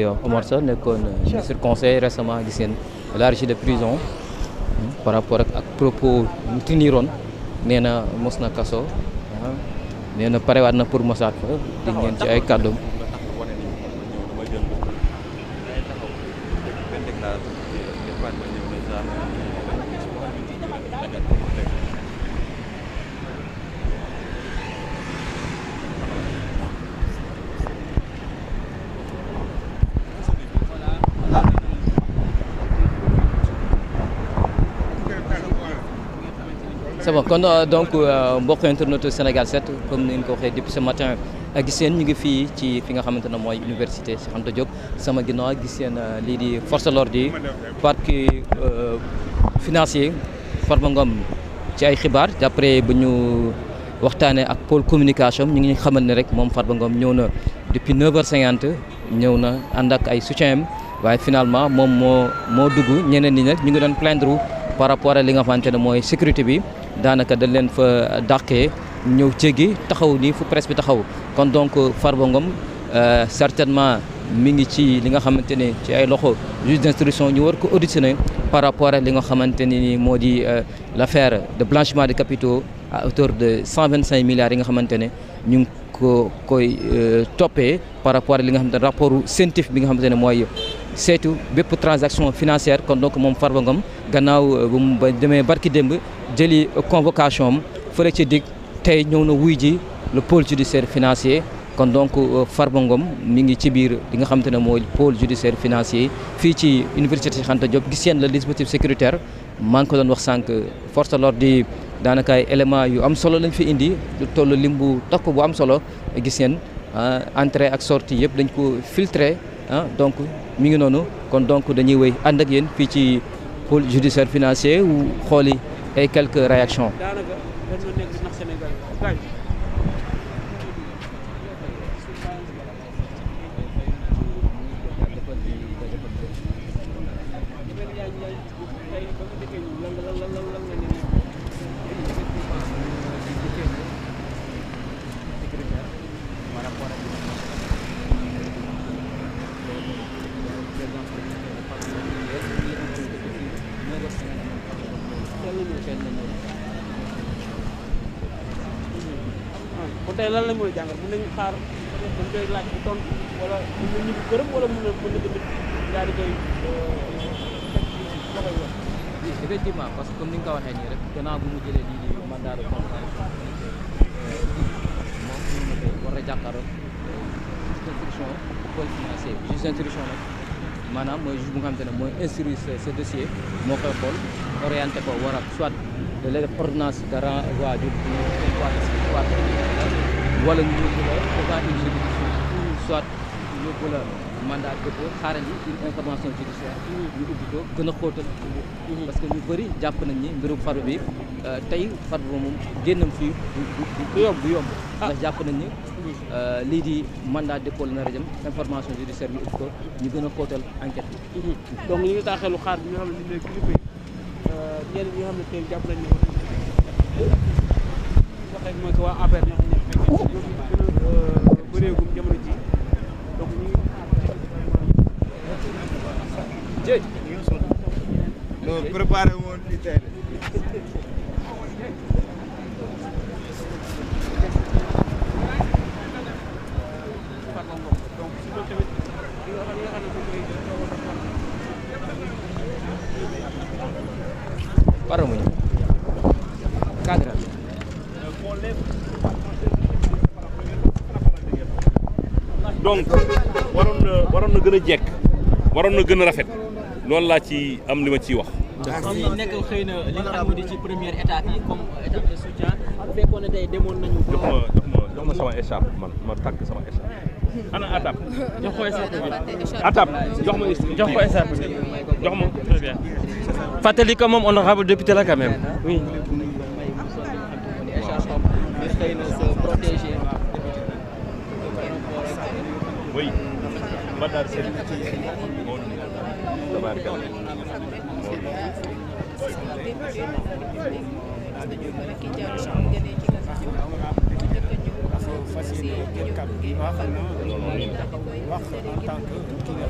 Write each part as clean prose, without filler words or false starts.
Omar Sarr nekkoon ministre conseil récemment gis ngeen élargi de prison par rapport ak propos yu tiniroon nee na mos na kaso nee na parewaat na pour mosaat fa dégg ngeen ci ay kàddoom. C'est bon kon donc mbokk internet Sénégal 7 comme ni ñu ko waxee depuis ce matin gis ngeen ñu ngi fii ci fi nga xamante ne mooy université Cheikh Anta Diop sama ginnaaw gis ngeen lii di force de l'ordre yi parquet financier Farba Ngom ci ay xibaar d'après bu ñu waxtaanee ak pôle communication ñu ngi xamal ne rek moom Farba Ngom ñëw na depuis 9h50 ñëw na ànd ak ay soutien am waaye finalement moom moo dugg ñeneen ñi nag ñu ngi doon plaindre par rapport à li nga xamante ne mooy sécurité bi. daanaka dañ leen fa dàqee ñëw jéggi taxaw nii fu presse bi taxaw kon donc Farba Ngom certainement mi ngi ci li nga xamante ne ci ay loxo juge d'instruction ñu war ko auditionner par rapport ak li nga xamante ni moo di l'affaire de blanchiment de capitaux à hauteur de 125 milliards yi nga xamante ne ñu ngi ko koy toppee par rapport ak li nga xamante ne rapport CENTIF bi nga xamante ne mooy saytu bépp transaction financière kon donc moom Farba Ngom gannaaw bu mu ba demee barki démb jëli convocation am fële ci dig tey ñëw na wuy ji le pôle judiciaire financier kon donc Farba Ngom mi ngi ci biir li nga xamante ne mooy pôle judiciaire financier fii ci université Cheikh Anta Diop gis ngeen le dispositif sécuritaire maa ngi ko doon wax sànq force de l'ordre di daanaka ay éléments yu am solo lañ fi indi lu toll lim bu takku bu am solo gis ngeen entrée ak sortie yëpp dañ ko filtré donc mi ngi noonu kon donc dañuy wéy ànd ak yéen fii ci pôle judiciaire financier wu xooli ay quelques réactions. kon tey lan la mën a jàngal mën nañu xaar dañ koy laaj bu tontu wala mën na ñibbi këram wala mën na tamit daal di koy loxoy wax. Oui, effectivement parce que comme ni nga ko waxee nii rek gannaaw bu mu jëlee lii di mandat de comparution moom ñu ngi war a jàkkaarloo instruction pôle financier juge d'instruction nag maanaam mooy juge bu nga xamante ne mooy instruire ce dossier moo koy xool orienté ko war a soit de léegi ordonnance de renvoi du wala ñu yóbbu la devant une juridiction soit yóbbu la mandat de dépôt xaaral yi une information judiciaire ñu ubbi ko gën a xóotal parce que ñu bëri jàpp nañ ni mbirum Farba bi tey Farba moom génnam fii du yomb ndax jàpp nañ ni lii di mandat de dépôt la nar a jëm information judiciaire ñu ubbi ko ñu gën a xóotal enquête bi donc ñu ngi taaxeelu xaar bi nga xam ne ñu kilifa yi ñenn ñi nga xam ne tey jàpp nañ ne waxee mooy que waa APR ñoo xam ne ñoo fi gën a bëreegum jamono ji donc ñu ngi jéej non préparé woon fii tey Farba Ngom donc si loolu tamit li nga xam ne Farba mu ñëw cadre donc waroon na gën a jekk waroon na gën a rafet loolu laa ci am li ma ciy wax. comme nekk xëy na li nga xam ne ci première étape yi comme étape de soutien bu fekkoon ne tey demoon nañu. jox ma sama écharpe ma takk sama écharpe. ana ATAP. jox ko écharpe bi. ATAP jox ko écharpe bi jox ma. très bien. fàttali ko moom honorable député la quand même. oui. oui. Mbadar Sène moo tabaarkalla fas yéene jël kàddu gi wax en tant que ki nga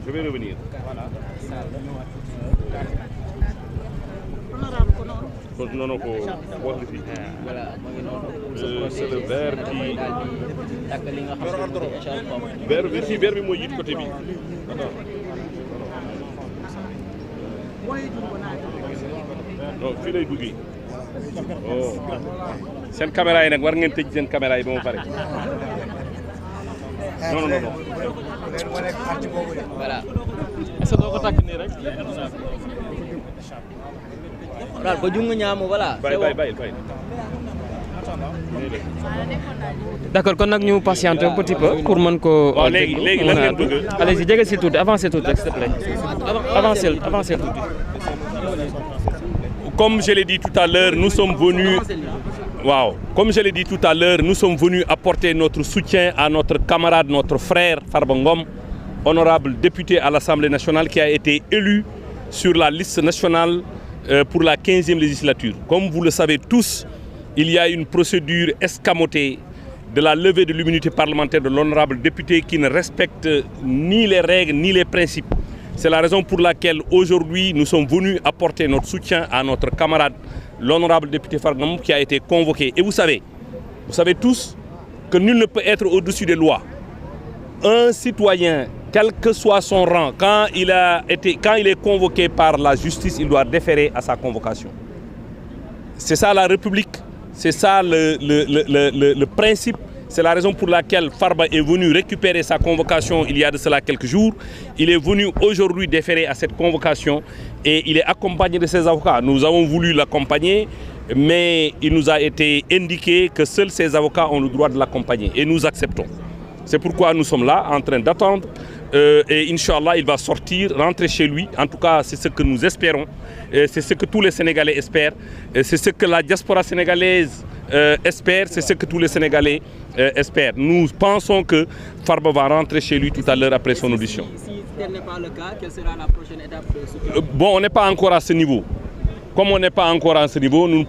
Je vais revenir. Non, ko wax li fi. voilà mu ngi noonu. C'est le vert qui. ak li nga xam ne vert bi fii vert bi mooy yit côté bi. non fii lay duggee. oh seen caméra yi nag war ngeen tëj seen caméra yi ba mu pare. non. voilà. est-ce que doo ko takk nii rek. daal ba jung ñaamu voilà. bàyyi. D'accord, kon nag ñu patienter un petit peu pour mën ko. waaw léegi lan ngeen bëgg. allez-y jege si tuuti avancez tuuti rek s'il te plaît. avancez tuuti. Comme je l'ai dit tout à l'heure, nous sommes venus. Wow. Comme je l'ai dit tout à l'heure, nous sommes venus apporter notre soutien à notre camarade, notre frère Farba Ngom, honorable député à l'Assemblée nationale qui a été élu sur la liste nationale pour la 15e législature. Comme vous le savez tous, il y a une procédure escamotée de la levée de l'immunité parlementaire de l'honorable député qui ne respecte ni les règles ni les principes. C'est la raison pour laquelle aujourd'hui nous sommes venus apporter notre soutien à notre camarade, l'honorable député Farba Ngom qui a été convoqué. Et vous savez tous que nul ne peut être au-dessus des lois. Un citoyen, quel que soit son rang, quand il est convoqué par la justice, il doit déférer à sa convocation. C'est ça la République, c'est ça le principe. C'est la raison pour laquelle Farba est venu récupérer sa convocation il y a de cela quelques jours. Il est venu aujourd'hui déférer à cette convocation et il est accompagné de ses avocats. Nous avons voulu l'accompagner, mais il nous a été indiqué que seuls ses avocats ont le droit de l'accompagner et nous acceptons. C'est pourquoi nous sommes là en train d'attendre et Inch'Allah il va sortir, rentrer chez lui. En tout cas, c'est ce que nous espérons, c'est ce que tous les Sénégalais espèrent, c'est ce que la diaspora sénégalaise espère, c'est ce que tous les Sénégalais espèrent. Nous pensons que Farba va rentrer chez lui tout à l'heure après son audition. Si tel n'est pas le cas, quelle sera la prochaine étape de soutien? Bon, on n'est pas encore à ce niveau. Comme on n'est pas encore à ce niveau, nous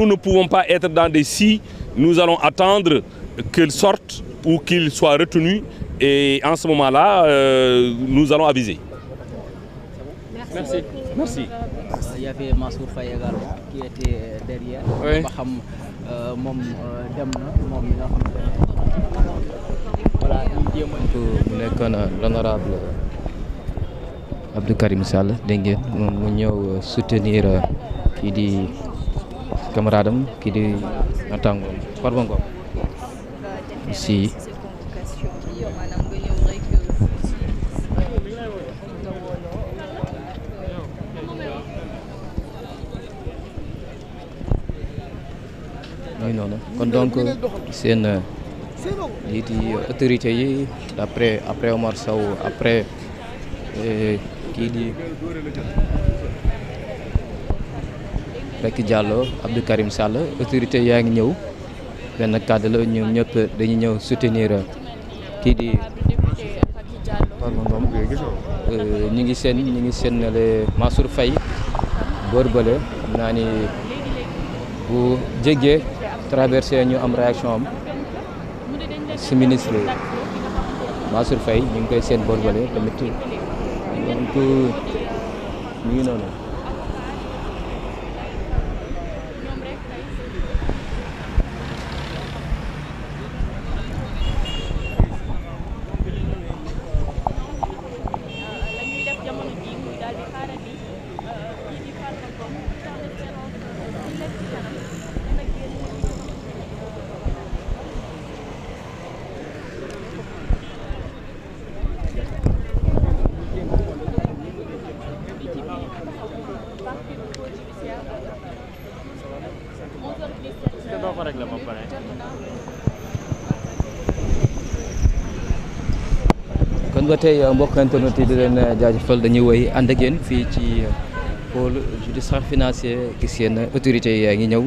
ne pouvons pas être dans des si. Nous allons attendre qu'il sorte ou qu'il soit retenu et en ce moment-là, nous allons aviser. Merci. Il y avait Mansour Faye également qui était derrière. Oui. ba xam moom dem na moom mi nga xamante ne voilà ñu jéem a. mu nekkoon l'honorable Abdou Karim Sall dégg ngeen moom mu ñëw soutenir kii di camarade am kii di naataangoom Farba Ngom si. mooy noonu kon donc seen lii di autorité yi après Omar Sow après kii di Rekk Diallo Abdou Karim Sall autorité yaa ngi ñëw benn cadre la ñoom ñëpp dañuy ñëw soutenir kii di Farba Ngom ñu ngi seen le Mansour Faye boor bële naa ni bu jéggee traversé ñu am réaction am si ministre Mansour Faye ñu ngi koy seen boor bële tamit donc ñu ngi noonu. kon ba tey mbokk internet yi di leen jaajëfal dañuy woy ànd ak yéen fii ci pôle judiciaire financier gis yéen autorités yaa ngi ñëw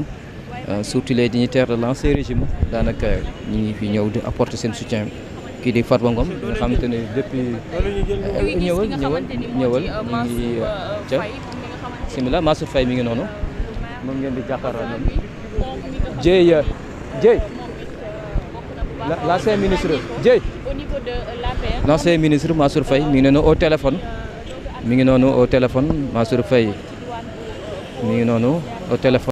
surtout les dignitaires de l'ancien régime daanaka ñu ngi fi ñëw di apporter seen soutien kii di Farba Ngom nga xamante ne depuis ñëwal ñu ngi ca simila Mansour Faye mi ngi noonu moom ngeen di jàkkaarloo noonu Dieye l'ancien ministre Dieye l'ancien ministre Mansour Faye mi ngi noonu au téléphone Mansour Faye mi ngi noonu au téléphone